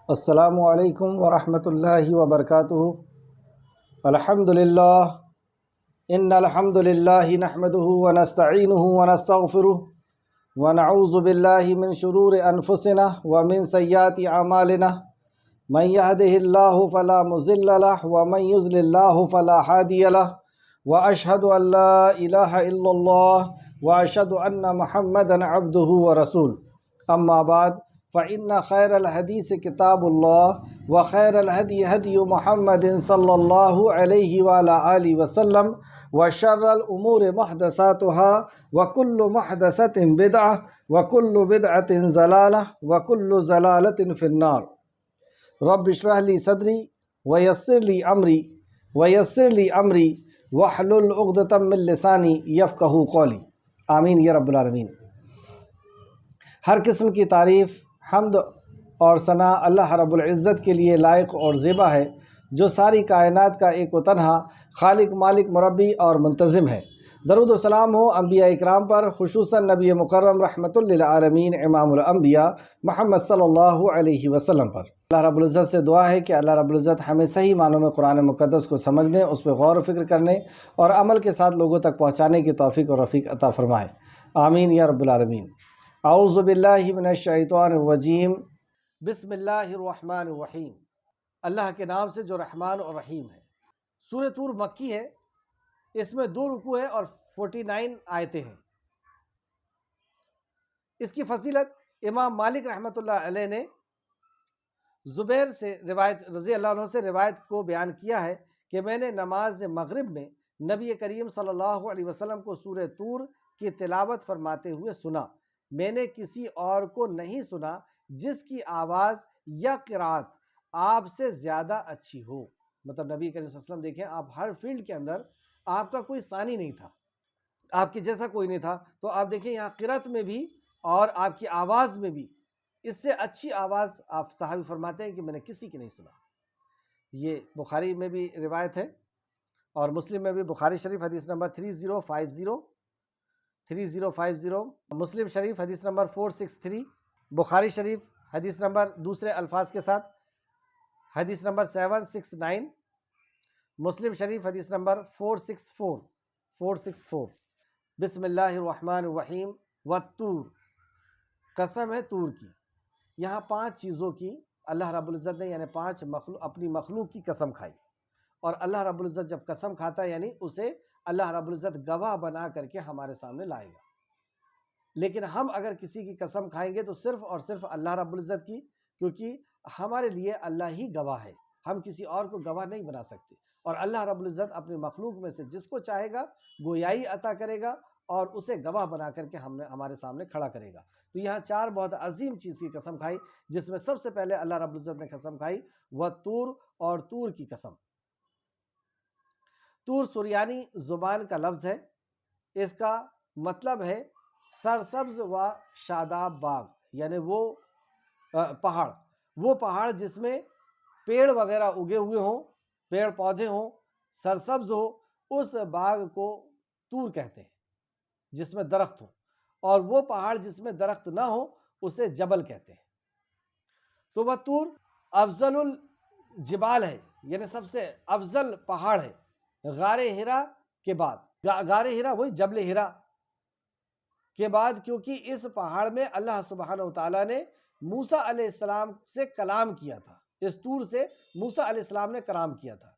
السلام علیکم ورحمۃ اللہ وبرکاتہ۔ الحمد للہ ان الحمد للہ نحمده ونستعینه ونستغفره ونعوذ باللہ من شرور انفسنا ومن سیئات اعمالنا من يهده الله فلا مضل له ومن يضلل الله فلا هادي له واشهد ان لا اله الا الله واشهد ان محمدا عبده ورسوله اما بعد فإن خير الحديث كتاب الله وخير الهدي هدي محمد صلى الله عليه وعلى آله وسلم وشر الأمور محدثاتها وكل محدثة بدعة وكل بدعة ضلالة وكل ضلالة في النار۔ رب اشرح لي صدري ويسر لي أمري واحلل عقدة من لساني يفقهوا قولي، آمین یا رب العالمین۔ ہر قسم کی تعریف، حمد اور ثنا اللہ رب العزت کے لیے لائق اور زیبا ہے، جو ساری کائنات کا ایک و تنہا خالق، مالک، مربی اور منتظم ہے۔ درود و سلام ہو انبیاء اکرام پر، خصوصاً نبی مکرم رحمۃ للعالمین امام الانبیاء محمد صلی اللہ علیہ وسلم پر۔ اللہ رب العزت سے دعا ہے کہ اللہ رب العزت ہمیں صحیح معنوں میں قرآن مقدس کو سمجھنے، اس پہ غور و فکر کرنے اور عمل کے ساتھ لوگوں تک پہنچانے کی توفیق اور رفیق عطا فرمائے، آمین یا رب العالمین۔ اعوذ باللہ من الشیطان الرجیم، بسم اللہ الرحمن الرحیم۔ اللہ کے نام سے جو رحمان اور رحیم ہے۔ سورہ طور مکی ہے، اس میں 2 رکوع ہے اور 49 آیتیں ہیں۔ اس کی فضیلت امام مالک رحمۃ اللہ علیہ نے زبیر سے روایت رضی اللہ عنہ سے روایت کو بیان کیا ہے کہ میں نے نماز مغرب میں نبی کریم صلی اللہ علیہ وسلم کو سورہ طور کی تلاوت فرماتے ہوئے سنا۔ میں نے کسی اور کو نہیں سنا جس کی آواز یا قرات آپ سے زیادہ اچھی ہو۔ مطلب نبی کریم صلی اللہ علیہ وسلم، دیکھیں آپ ہر فیلڈ کے اندر آپ کا کوئی ثانی نہیں تھا، آپ کی جیسا کوئی نہیں تھا، تو آپ دیکھیں یہاں قرات میں بھی اور آپ کی آواز میں بھی اس سے اچھی آواز آپ صحابی فرماتے ہیں کہ میں نے کسی کی نہیں سنا۔ یہ بخاری میں بھی روایت ہے اور مسلم میں بھی، بخاری شریف حدیث نمبر 3050، مسلم شریف حدیث نمبر 463، بخاری شریف حدیث نمبر دوسرے الفاظ کے ساتھ حدیث نمبر 769، مسلم شریف حدیث نمبر 464۔ بسم اللہ الرحمن الرحیم والطور، قسم ہے طور کی۔ یہاں 5 چیزوں کی اللہ رب العزت نے، یعنی 5 اپنی مخلوق کی قسم کھائی، اور اللہ رب العزت جب قسم کھاتا ہے یعنی اسے اللہ رب العزت گواہ بنا کر کے ہمارے سامنے لائے گا۔ لیکن ہم اگر کسی کی قسم کھائیں گے تو صرف اور صرف اللہ رب العزت کی، کیونکہ ہمارے لیے اللہ ہی گواہ ہے، ہم کسی اور کو گواہ نہیں بنا سکتے۔ اور اللہ رب العزت اپنی مخلوق میں سے جس کو چاہے گا گویائی عطا کرے گا اور اسے گواہ بنا کر کے ہمارے سامنے کھڑا کرے گا۔ تو یہاں 4 بہت عظیم چیز کی قسم کھائی، جس میں سب سے پہلے اللہ رب العزت نے قسم کھائی وہ طور، اور طور کی قسم۔ طور سریانی زبان کا لفظ ہے، اس کا مطلب ہے سرسبز و شاداب باغ، یعنی وہ پہاڑ جس میں پیڑ وغیرہ اگے ہوئے ہوں، پیڑ پودے ہوں، سرسبز ہو، اس باغ کو طور کہتے ہیں جس میں درخت ہو، اور وہ پہاڑ جس میں درخت نہ ہو اسے جبل کہتے ہیں۔ تو وہ طور افضل الجبال ہے، یعنی سب سے افضل پہاڑ ہے غار ہرا کے بعد۔ غار ہرا وہی جبل ہرا کے بعد، کیونکہ اس پہاڑ میں اللہ سبحانہ وتعالیٰ نے موسیٰ علیہ السلام سے کلام کیا تھا، اس طور سے موسیٰ علیہ السلام نے کلام کیا تھا۔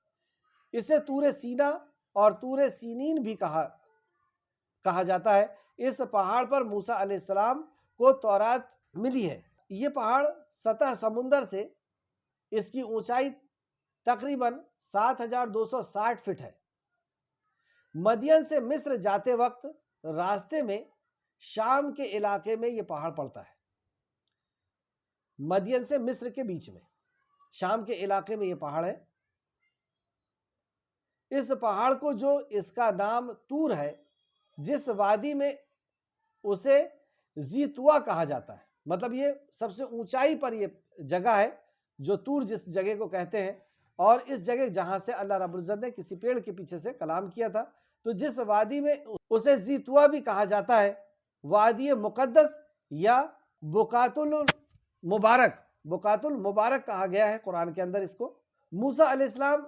اسے طور سینا اور طور سینین بھی کہا جاتا ہے۔ اس پہاڑ پر موسیٰ علیہ السلام کو تورات ملی ہے۔ یہ پہاڑ سطح سمندر سے، اس کی اونچائی تقریباً 7260 فٹ ہے۔ مدین سے مصر جاتے وقت راستے میں شام کے علاقے میں یہ پہاڑ پڑتا ہے۔ مدین سے مصر کے بیچ میں شام کے علاقے میں یہ پہاڑ ہے۔ اس پہاڑ کو، جو اس کا نام طور ہے، جس وادی میں اسے زیتوا کہا جاتا ہے، مطلب یہ سب سے اونچائی پر یہ جگہ ہے جو طور جس جگہ کو کہتے ہیں، اور اس جگہ جہاں سے اللہ رب العزت نے کسی پیڑ کے پیچھے سے کلام کیا تھا، تو جس وادی میں اسے زیتوا بھی کہا جاتا ہے، وادی مقدس یا بقعۃ المبارک، بقعۃ المبارک کہا گیا ہے قرآن کے اندر اس کو۔ موسیٰ علیہ السلام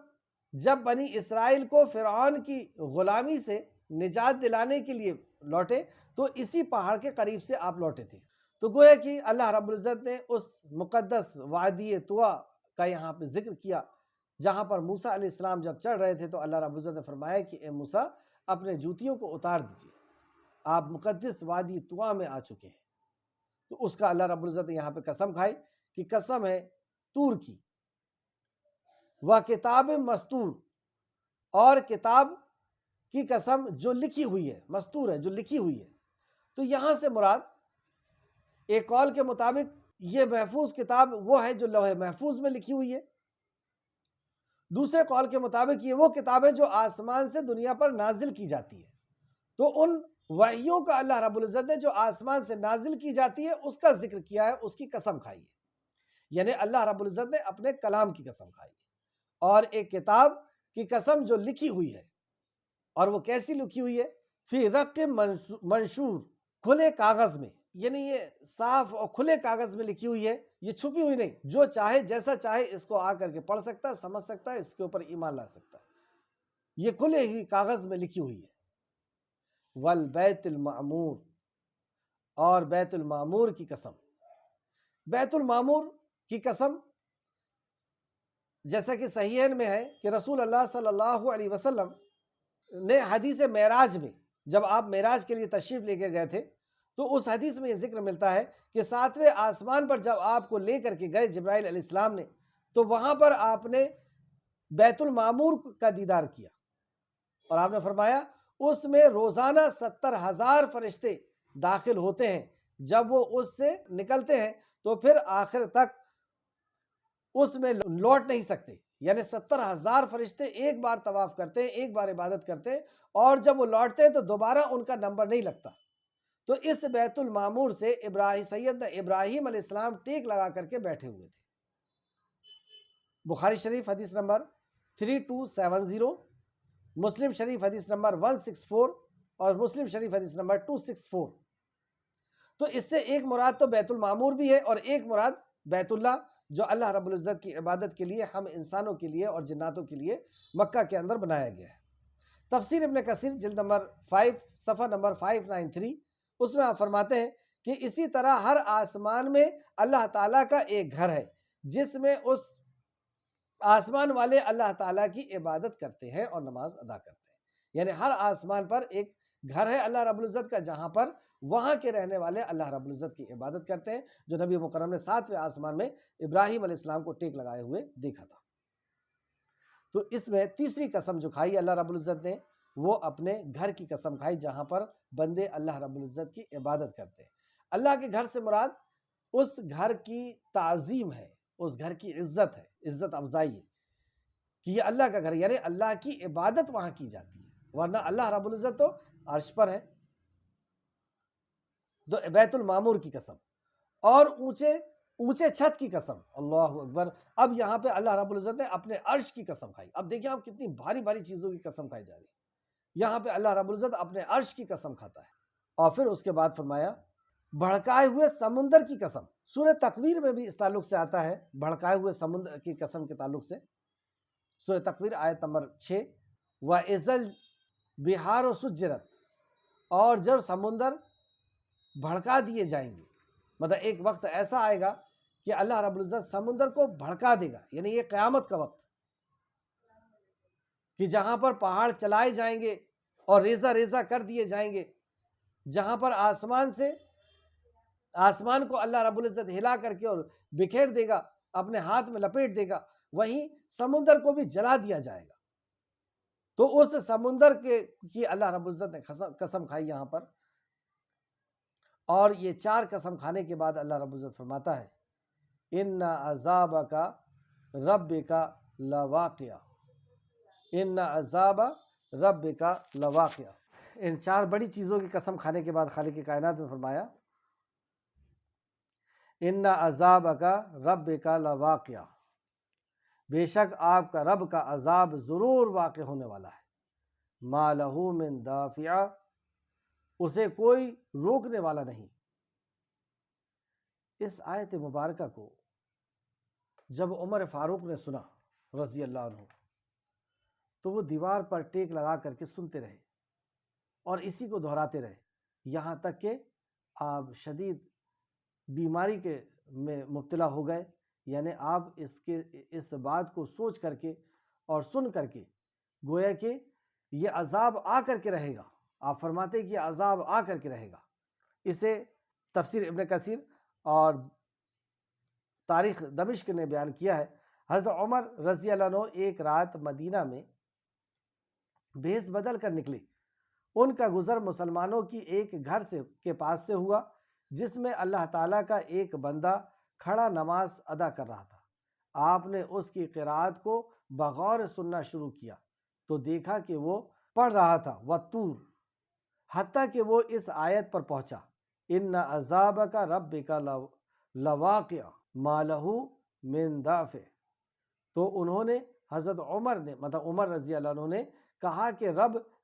جب بنی اسرائیل کو فرعون کی غلامی سے نجات دلانے کے لیے لوٹے تو اسی پہاڑ کے قریب سے آپ لوٹے تھے۔ تو گویا کہ اللہ رب العزت نے اس مقدس وادی طویٰ کا یہاں پہ ذکر کیا جہاں پر موسیٰ علیہ السلام جب چڑھ رہے تھے تو اللہ رب العزت نے فرمایا کہ اے موسیٰ اپنے جوتیوں کو اتار دیجئے، آپ مقدس وادی طویٰ میں آ چکے ہیں۔ تو اس کا اللہ رب العزت نے یہاں پہ قسم کھائی کہ قسم ہے طور کی، وَکِتَابٍ مَسْطُور، اور کتاب کی قسم جو لکھی ہوئی ہے، مستور ہے جو لکھی ہوئی ہے۔ تو یہاں سے مراد ایک قول کے مطابق یہ محفوظ کتاب وہ ہے جو لوح محفوظ میں لکھی ہوئی ہے، دوسرے قول کے مطابق یہ وہ کتابیں جو آسمان سے دنیا پر نازل کی جاتی ہے۔ تو ان وحیوں کا اللہ رب العزت نے جو آسمان سے نازل کی جاتی ہے اس کا ذکر کیا ہے، اس کی قسم کھائی ہے، یعنی اللہ رب العزت نے اپنے کلام کی قسم کھائی ہے، اور ایک کتاب کی قسم جو لکھی ہوئی ہے، اور وہ کیسی لکھی ہوئی ہے؟ فی رق منشور، کھلے کاغذ میں، یعنی یہ صاف اور کھلے کاغذ میں لکھی ہوئی ہے، یہ چھپی ہوئی نہیں، جو چاہے جیسا چاہے اس کو آ کر کے پڑھ سکتا ہے، سمجھ سکتا ہے، اس کے اوپر ایمان لا سکتا ہے، یہ کھلے ہوئی کاغذ میں لکھی ہوئی ہے۔ والبیت المعمور، اور بیت المعمور کی قسم۔ بیت المعمور کی قسم جیسا کہ صحیحین میں ہے کہ رسول اللہ صلی اللہ علیہ وسلم نے حدیث معراج میں جب آپ معراج کے لیے تشریف لے کے گئے تھے تو اس حدیث میں یہ ذکر ملتا ہے کہ 7ویں آسمان پر جب آپ کو لے کر کے گئے جبرائیل علیہ السلام نے تو وہاں پر آپ نے بیت المعمور کا دیدار کیا، اور آپ نے فرمایا اس میں روزانہ 70,000 فرشتے داخل ہوتے ہیں، جب وہ اس سے نکلتے ہیں تو پھر آخر تک اس میں لوٹ نہیں سکتے، یعنی 70,000 فرشتے ایک بار طواف کرتے ہیں، ایک بار عبادت کرتے ہیں، اور جب وہ لوٹتے ہیں تو دوبارہ ان کا نمبر نہیں لگتا۔ تو اس بیت المعمور سے سیدنا ابراہیم علیہ السلام ٹیک لگا کر کے بیٹھے ہوئے تھے۔ بخاری شریف حدیث نمبر 3270، مسلم شریف حدیث نمبر 164، اور مسلم شریف حدیث نمبر 264۔ تو اس سے ایک مراد تو بیت المعمور بھی ہے، اور ایک مراد بیت اللہ جو اللہ رب العزت کی عبادت کے لیے ہم انسانوں کے لیے اور جناتوں کے لیے مکہ کے اندر بنایا گیا ہے۔ تفسیر ابن کثیر جلد نمبر 5 صفحہ نمبر 593، اس میں آپ فرماتے ہیں کہ اسی طرح ہر آسمان میں اللہ تعالیٰ کا ایک گھر ہے جس میں اس آسمان والے اللہ تعالیٰ کی عبادت کرتے ہیں اور نماز ادا کرتے ہیں، یعنی ہر آسمان پر ایک گھر ہے اللہ رب العزت کا جہاں پر وہاں کے رہنے والے اللہ رب العزت کی عبادت کرتے ہیں، جو نبی مکرم نے 7ویں آسمان میں ابراہیم علیہ السلام کو ٹیک لگائے ہوئے دیکھا تھا۔ تو اس میں تیسری قسم جو کھائی اللہ رب العزت نے وہ اپنے گھر کی قسم کھائی جہاں پر بندے اللہ رب العزت کی عبادت کرتے ہیں۔ اللہ کے گھر سے مراد اس گھر کی تعظیم ہے، اس گھر کی عزت ہے، عزت افزائی ہے کہ یہ اللہ کا گھر، یعنی اللہ کی عبادت وہاں کی جاتی ہے، ورنہ اللہ رب العزت تو عرش پر ہے۔ تو بیت المعمور کی قسم، اور اونچے چھت کی قسم، اللہ اکبر۔ اب یہاں پہ اللہ رب العزت نے اپنے عرش کی قسم کھائی۔ اب دیکھیں آپ کتنی بھاری بھاری چیزوں کی قسم کھائی جا رہی ہے، یہاں پہ اللہ رب العزت اپنے عرش کی قسم کھاتا ہے۔ اور پھر اس کے بعد فرمایا بھڑکائے ہوئے سمندر کی قسم۔ سورہ تکویر میں بھی اس تعلق سے آتا ہے، بھڑکائے ہوئے سمندر کی قسم کے تعلق سے۔ سورہ تکویر آیت نمبر 6، وَإِذَا الْبِحَارُ سُجِّرَتْ، اور جب سمندر بھڑکا دیے جائیں گے، مطلب ایک وقت ایسا آئے گا کہ اللہ رب العزت سمندر کو بھڑکا دے گا، یعنی یہ قیامت کا وقت کہ جہاں پر پہاڑ چلائے جائیں گے اور ریزہ ریزہ کر دیے جائیں گے، جہاں پر آسمان کو اللہ رب العزت ہلا کر کے اور بکھیر دے گا، اپنے ہاتھ میں لپیٹ دے گا، وہیں سمندر کو بھی جلا دیا جائے گا۔ تو اس سمندر کی اللہ رب العزت نے قسم کھائی یہاں پر، اور یہ 4 قسم کھانے کے بعد اللہ رب العزت فرماتا ہے ان عذابک ربک لواقع، ان عذاب ربک لواقع۔ ان 4 بڑی چیزوں کی قسم کھانے کے بعد خالق کائنات نے فرمایا ان عذابک ربک لواقع، بے شک آپ کا رب کا عذاب ضرور واقع ہونے والا ہے، ما لہ من دافع، اسے کوئی روکنے والا نہیں۔ اس آیت مبارکہ کو جب عمر فاروق نے سنا رضی اللہ عنہ تو وہ دیوار پر ٹیک لگا کر کے سنتے رہے اور اسی کو دہراتے رہے، یہاں تک کہ آپ شدید بیماری کے میں مبتلا ہو گئے. یعنی آپ اس بات کو سوچ کر کے اور سن کر کے گویا کہ یہ عذاب آ کر کے رہے گا. آپ فرماتے کہ یہ عذاب آ کر کے رہے گا. اسے تفسیر ابن کثیر اور تاریخ دمشق نے بیان کیا ہے. حضرت عمر رضی اللہ عنہ ایک رات مدینہ میں بھیس بدل کر نکلے. ان کا گزر مسلمانوں کی ایک گھر کے پاس سے ہوا جس میں اللہ تعالیٰ کا ایک بندہ کھڑا نماز ادا کر رہا تھا. آپ نے اس کی قرات کو بغور سننا شروع کیا تو دیکھا کہ وہ پڑھ رہا تھا وَالطُّورِ، حتیٰ کہ وہ اس آیت پر پہنچا اِنَّ عَذَابَكَ رَبِّكَ لَوَاقِعٌ مَا لَهُ مِن دَافِعٍ. تو انہوں نے حضرت عمر نے عمر رضی اللہ عنہ نے کہا کہ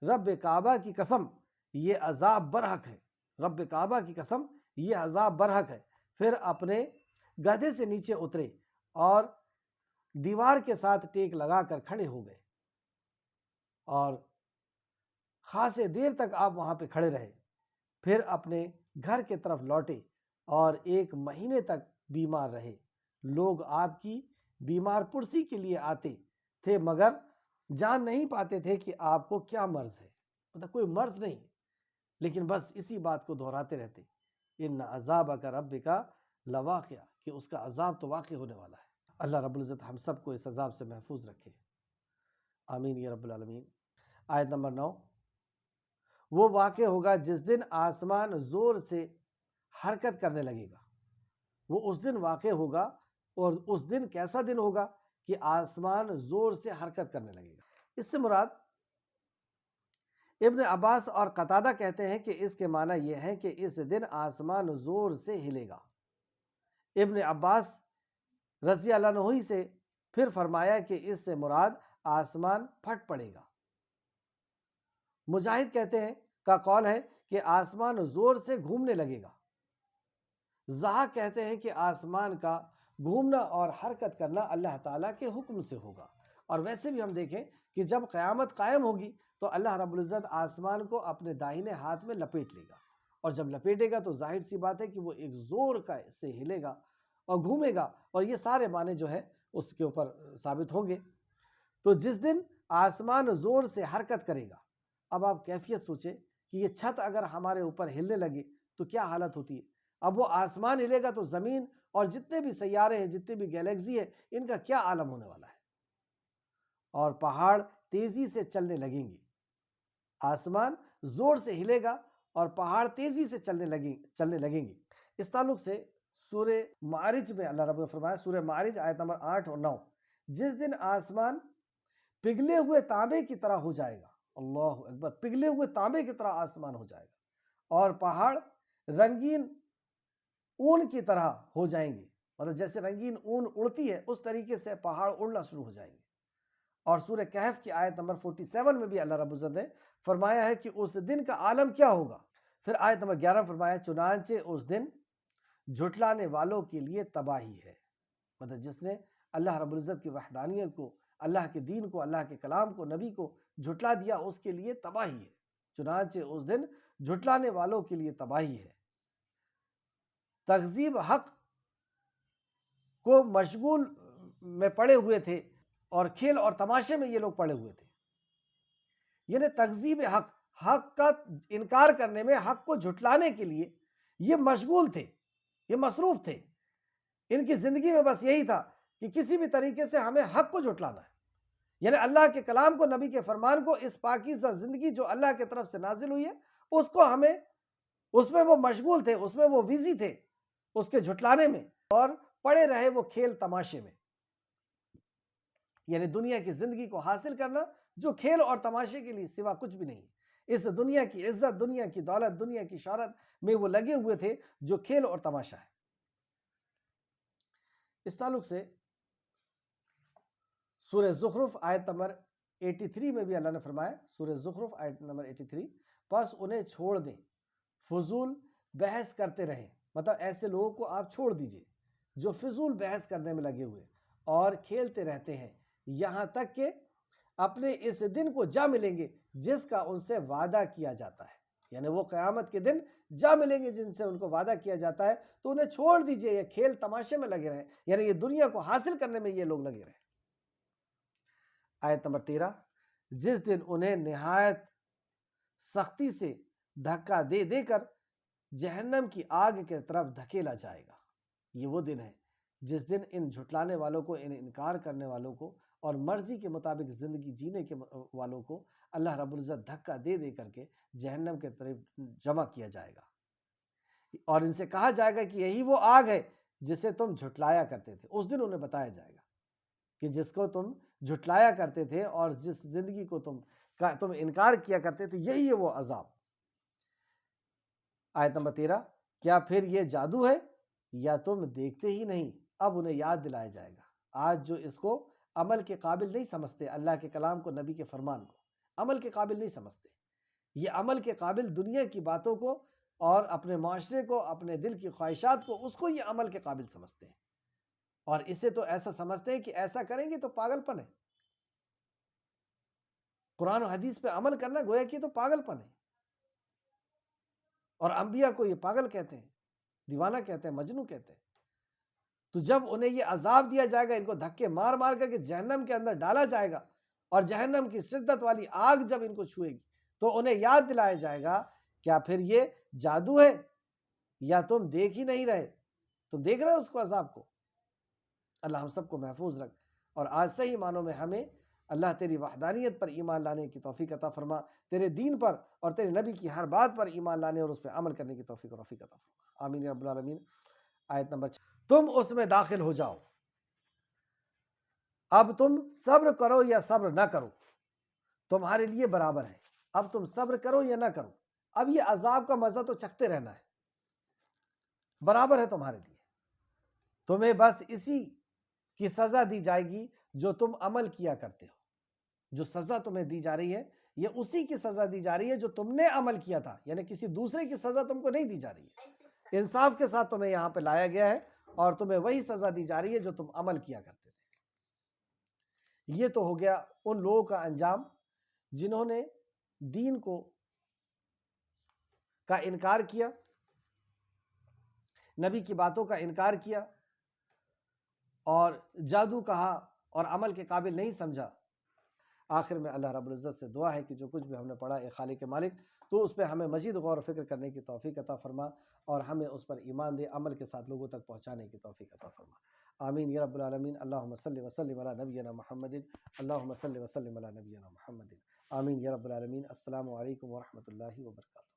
رب کعبہ کی قسم یہ عذاب برحق ہے، رب کعبہ کی قسم یہ عذاب برحق ہے. پھر اپنے گدھے سے نیچے اترے اور دیوار کے ساتھ ٹیک لگا کر کھڑے ہو گئے اور خاصے دیر تک آپ وہاں پہ کھڑے رہے. پھر اپنے گھر کے طرف لوٹے اور 1 مہینے تک بیمار رہے. لوگ آپ کی بیمار پرسی کے لیے آتے تھے مگر جان نہیں پاتے تھے کہ آپ کو کیا مرض ہے. کوئی مرض نہیں، لیکن بس اسی بات کو دہراتے رہتے ان عذابک ربک لواقع، کہ اس کا عذاب تو واقع ہونے والا ہے. اللہ رب العزت ہم سب کو اس عذاب سے محفوظ رکھے، آمین یا رب العالمین. آیت نمبر 9. وہ واقع ہوگا جس دن آسمان زور سے حرکت کرنے لگے گا. وہ اس دن واقع ہوگا، اور اس دن کیسا دن ہوگا کہ آسمان زور سے حرکت کرنے لگے گا. اس سے مراد ابن عباس اور قتادہ کہتے ہیں کہ اس کے معنی یہ ہے کہ اس دن آسمان زور سے ہلے گا. ابن عباس رضی اللہ عنہ ہی سے پھر فرمایا کہ اس سے مراد آسمان پھٹ پڑے گا. مجاہد کہتے ہیں کا قول ہے کہ آسمان زور سے گھومنے لگے گا. ضحاک کہتے ہیں کہ آسمان کا گھومنا اور حرکت کرنا اللہ تعالیٰ کے حکم سے ہوگا. اور ویسے بھی ہم دیکھیں کہ جب قیامت قائم ہوگی تو اللہ رب العزت آسمان کو اپنے داہنے ہاتھ میں لپیٹ لے گا، اور جب لپیٹے گا تو ظاہر سی بات ہے کہ وہ ایک زور کا سے ہلے گا اور گھومے گا، اور یہ سارے معنی جو ہے اس کے اوپر ثابت ہوں گے. تو جس دن آسمان زور سے حرکت کرے گا، اب آپ کیفیت سوچیں کہ یہ چھت اگر ہمارے اوپر ہلنے لگے تو کیا حالت ہوتی ہے. اب وہ آسمان ہلے گا تو زمین اور جتنے بھی سیارے ہیں، جتنے بھی گیلیکسی ہیں، ان کا کیا عالم ہونے والا ہے. اور پہاڑ تیزی سے چلنے لگیں گے. آسمان زور سے ہلے گا اور پہاڑ تیزی سے چلنے لگیں گے. اس تعلق سے سورہ معارج میں اللہ رب نے فرمایا، سورہ معارج آیت نمبر 8 اور 9، جس دن آسمان پگھلے ہوئے تانبے کی طرح ہو جائے گا. اللہ اکبر، پگھلے ہوئے تانبے کی طرح آسمان ہو جائے گا، اور پہاڑ رنگین اون کی طرح ہو جائیں گے. جیسے رنگین اون اڑتی ہے اس طریقے سے پہاڑ اڑنا شروع ہو جائیں گے. اور سورہ کہف کی آیت نمبر 47 میں بھی اللہ رب العزت نے فرمایا ہے کہ اس دن کا عالم کیا ہوگا. پھر آیت نمبر 11 فرمایا، چنانچہ اس دن جھٹلانے والوں کے لیے تباہی ہے. جس نے اللہ رب العزت کی وحدانیت کو، اللہ کے دین کو، اللہ کے کلام کو، نبی کو جھٹلا دیا، اس کے لیے تباہی ہے. چنانچہ اس دن جھٹلانے والوں کے لیے تباہی ہے. تکذیب حق کو مشغول میں پڑے ہوئے تھے اور کھیل اور تماشے میں یہ لوگ پڑے ہوئے تھے. یعنی تکذیب حق کا انکار کرنے میں، حق کو جھٹلانے کے لیے یہ مشغول تھے، یہ مصروف تھے. ان کی زندگی میں بس یہی تھا کہ کسی بھی طریقے سے ہمیں حق کو جھٹلانا ہے. یعنی اللہ کے کلام کو، نبی کے فرمان کو، اس پاکیزہ زندگی جو اللہ کی طرف سے نازل ہوئی ہے، اس کو ہمیں، اس میں وہ مشغول تھے، اس میں وہ بزی تھے، اس کے جھٹلانے میں، اور پڑے رہے وہ کھیل تماشے میں. یعنی دنیا کی زندگی کو حاصل کرنا جو کھیل اور تماشے کے لیے سوا کچھ بھی نہیں. اس دنیا کی عزت، دنیا کی دولت، دنیا کی شہرت میں وہ لگے ہوئے تھے جو کھیل اور تماشا ہے. اس تعلق سے سورہ زخرف آیت نمبر 83 میں بھی اللہ نے فرمایا، سورہ زخرف آیت نمبر 83، پس انہیں چھوڑ دیں، فضول بحث کرتے رہیں. ایسے لوگوں کو آپ چھوڑ دیجئے جو فضول بحث کرنے میں لگے ہوئے اور کھیلتے رہتے ہیں یہاں تک کہ اپنے اس دن کو جا ملیں گے جس کا ان سے وعدہ کیا جاتا ہے. یعنی وہ قیامت کے دن جا ملیں گے جن سے ان کو وعدہ کیا جاتا ہے، تو انہیں چھوڑ دیجئے، یہ کھیل تماشے میں لگے رہیں، یعنی یہ دنیا کو حاصل کرنے میں یہ لوگ لگے رہیں. آیت نمبر 13، جس دن انہیں نہایت سختی سے دھکا دے دے کر جہنم کی آگ کے طرف دھکیلا جائے گا. یہ وہ دن ہے جس دن ان جھٹلانے والوں کو، ان انکار کرنے والوں کو اور مرضی کے مطابق زندگی جینے کے والوں کو اللہ رب العزت دھکا دے دے کر کے جہنم کے طرف جمع کیا جائے گا، اور ان سے کہا جائے گا کہ یہی وہ آگ ہے جسے تم جھٹلایا کرتے تھے. اس دن انہیں بتایا جائے گا کہ جس کو تم جھٹلایا کرتے تھے اور جس زندگی کو تم انکار کیا کرتے تھے، یہی ہے وہ عذاب. آیت نمبر 13، کیا پھر یہ جادو ہے یا تم دیکھتے ہی نہیں؟ اب انہیں یاد دلایا جائے گا. آج جو اس کو عمل کے قابل نہیں سمجھتے، اللہ کے کلام کو، نبی کے فرمان کو عمل کے قابل نہیں سمجھتے، یہ عمل کے قابل دنیا کی باتوں کو اور اپنے معاشرے کو، اپنے دل کی خواہشات کو، اس کو یہ عمل کے قابل سمجھتے ہیں، اور اسے تو ایسا سمجھتے ہیں کہ ایسا کریں گے تو پاگل پن ہے. قرآن و حدیث پہ عمل کرنا گویا کہ تو پاگل پن ہے، اور انبیاء کو یہ پاگل کہتے ہیں، دیوانہ کہتے ہیں، مجنوں کہتے ہیں. تو جب انہیں یہ عذاب دیا جائے گا، ان کو دھکے مار مار کر کے جہنم کے اندر ڈالا جائے گا، اور جہنم کی شدت والی آگ جب ان کو چھوئے گی تو انہیں یاد دلایا جائے گا، کیا پھر یہ جادو ہے یا تم دیکھ ہی نہیں رہے؟ تم دیکھ رہے ہو اس کو، عذاب کو؟ اللہ ہم سب کو محفوظ رکھ، اور آج صحیح معنوں میں ہمیں اللہ تیری وحدانیت پر ایمان لانے کی توفیق عطا فرما، تیرے دین پر اور تیرے نبی کی ہر بات پر ایمان لانے اور اس پہ عمل کرنے کی توفیق اور رفیق عطا فرما. آمین یا رب العالمین. آیت نمبر 6، تم اس میں داخل ہو جاؤ، اب تم صبر کرو یا صبر نہ کرو تمہارے لیے برابر ہے. اب تم صبر کرو یا نہ کرو، اب یہ عذاب کا مزہ تو چکھتے رہنا ہے، برابر ہے تمہارے لیے. تمہیں بس اسی کی سزا دی جائے گی جو تم عمل کیا کرتے ہو. جو سزا تمہیں دی جا رہی ہے یہ اسی کی سزا دی جا رہی ہے جو تم نے عمل کیا تھا، یعنی کسی دوسرے کی سزا تم کو نہیں دی جا رہی ہے. انصاف کے ساتھ تمہیں یہاں پہ لایا گیا ہے، اور تمہیں وہی سزا دی جا رہی ہے جو تم عمل کیا کرتے تھے. یہ تو ہو گیا ان لوگوں کا انجام جنہوں نے دین کا انکار کیا، نبی کی باتوں کا انکار کیا، اور جادو کہا اور عمل کے قابل نہیں سمجھا. آخر میں اللہ رب العزت سے دعا ہے کہ جو کچھ بھی ہم نے پڑھا اے خالق مالک، تو اس پہ ہمیں مزید غور و فکر کرنے کی توفیق عطا فرما، اور ہمیں اس پر ایمان دے، عمل کے ساتھ لوگوں تک پہنچانے کی توفیق عطا فرما. آمین یا رب العالمین. اللہم صلی وسلم علی نبینا محمد. اللہم صلی وسلم علی نبینا محمد. آمین یا رب العالمین. السلام علیکم ورحمۃ اللہ وبرکاتہ.